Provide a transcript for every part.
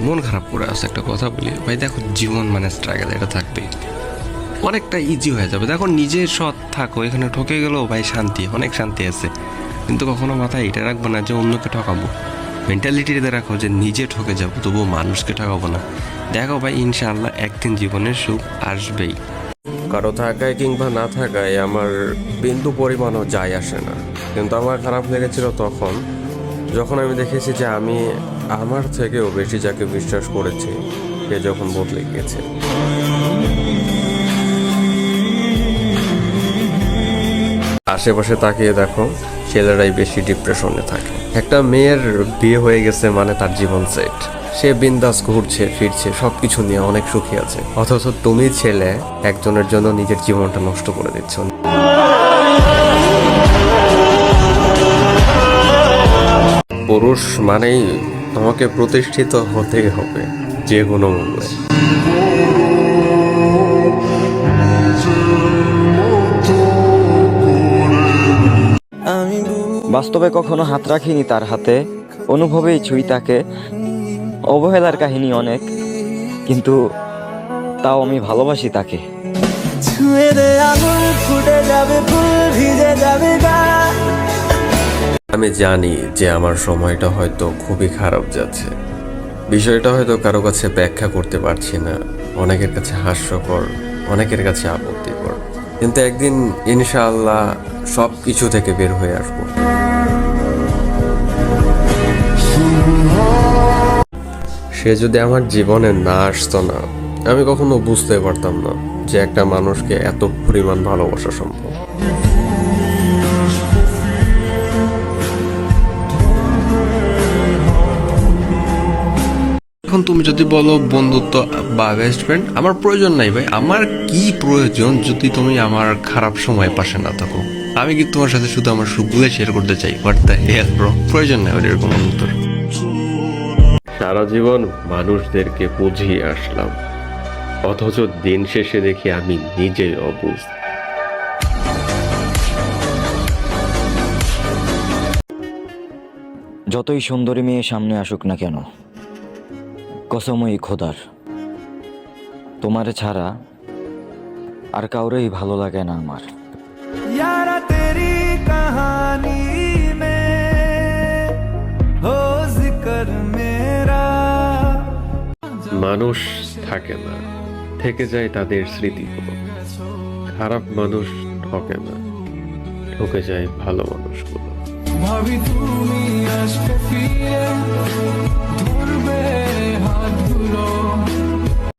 মন খারাপ করে আছে, একটা কথা বলি ভাই, দেখো জীবন মানে স্ট্রাগল, এটা থাকবে, অনেকটা ইজি হয়ে যাবে। দেখো নিজে সৎ থাকো, এখানে ঠকে গেলেও ভাই শান্তি, অনেক শান্তি আছে, কিন্তু কখনো মাথায় এটা রাখবো না যে অন্যকে ঠকাবো। মেন্টালিটিতে রাখো যে নিজে ঠকে যাবো তবুও মানুষকে ঠকাবো না। দেখো ভাই, ইনশাআল্লাহ একদিন জীবনের সুখ আসবেই। কারো থাকায় কিংবা না থাকায় আমার বিন্দু পরিমাণও যায় আসে না, কিন্তু আমার খারাপ লেগেছিল তখন যখন আমি দেখেছি যে আমি আমার থেকেও বেশি যাকে বিশ্বাস করেছি সে যখন বদলে গিয়েছে। আশেপাশে তাকিয়ে দেখো, ছেলেরাই বেশি ডিপ্রেশনে থাকে। একটা মেয়ের বিয়ে হয়ে গেছে মানে তার জীবন সেট, সে বিন্দাস ঘুরছে ফিরছে, সবকিছু নিয়ে অনেক সুখী আছে, অথচ তুমি ছেলে একজনের জন্য নিজের জীবনটা নষ্ট করে দিচ্ছ। পুরুষ মানেই তোমাকে প্রতিষ্ঠিত হতেই হবে যে কোনো মূল্যে। বাস্তবে কখনো হাত রাখিনি তার হাতে, অনুভবেই ছুঁই তাকে। অবহেলার কাহিনী অনেক, কিন্তু তাও আমি ভালোবাসি তাকে। আমি জানি যে আমার সময়টা হয়তো খুবই খারাপ যাচ্ছে, বিষয়টা হয়তো কারো কাছে ব্যাখ্যা করতে পারছি না, অনেকের কাছে হাস্যকর, অনেকের কাছে আপত্তিকর, কিন্তু একদিন ইনশাআল্লাহ সব কিছু থেকে বের হয়ে আসবো। সে যদি আমার জীবনে না আসতো না, আমি কখনো বুঝতে পারতাম না যে একটা মানুষকে এত পরিমাণ ভালোবাসা সম্ভব। এখন তুমি যদি বলো বন্ধুত্ব বা বেস্ট ফ্রেন্ড, আমার প্রয়োজন নাই ভাই। আমার কি প্রয়োজন যদি তুমি আমার খারাপ সময় পাশে না থাকো? আমি কি তোমার সাথে শুধু আমার সুখগুলো শেয়ার করতে চাই? হোয়াট দ্য হেল ব্রো, প্রয়োজন নাই এরকম বন্ধুত্বর। সারা জীবন মানুষদেরকে বুঝিয়ে আসলাম, অথচ দিন শেষে দেখি আমি নিজেই অবুঝ। যতই সুন্দরী মেয়ে সামনে আসুক না কেন, কসমই খোদার, তোমারে ছাড়া আর কাউরেই ভালো লাগে না আমার। यारा तेरी कहानी में हो जिक्र मेरा। মানুষ থাকে না, থেকে যায় তাদের স্মৃতিগুলো। খারাপ মানুষ ঠকে না, ঠকে যায় ভালো মানুষগুলো। ভাবি তুমি আজকে ফিরে ধরবে হাতগুলো।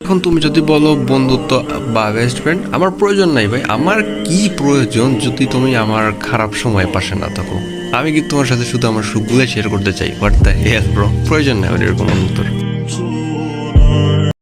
এখন তুমি যদি বলো বন্ধুত্ব বা বেস্ট ফ্রেন্ড, আমার প্রয়োজন নাই ভাই। আমার কি প্রয়োজন যদি তুমি আমার খারাপ সময় পাশে না থাকো? আমি কি তোমার সাথে শুধু আমার সুখগুলো শেয়ার করতে চাই? হোয়াট দ্য হেল ব্রো, প্রয়োজন নাই এরকম বন্ধুত্বর।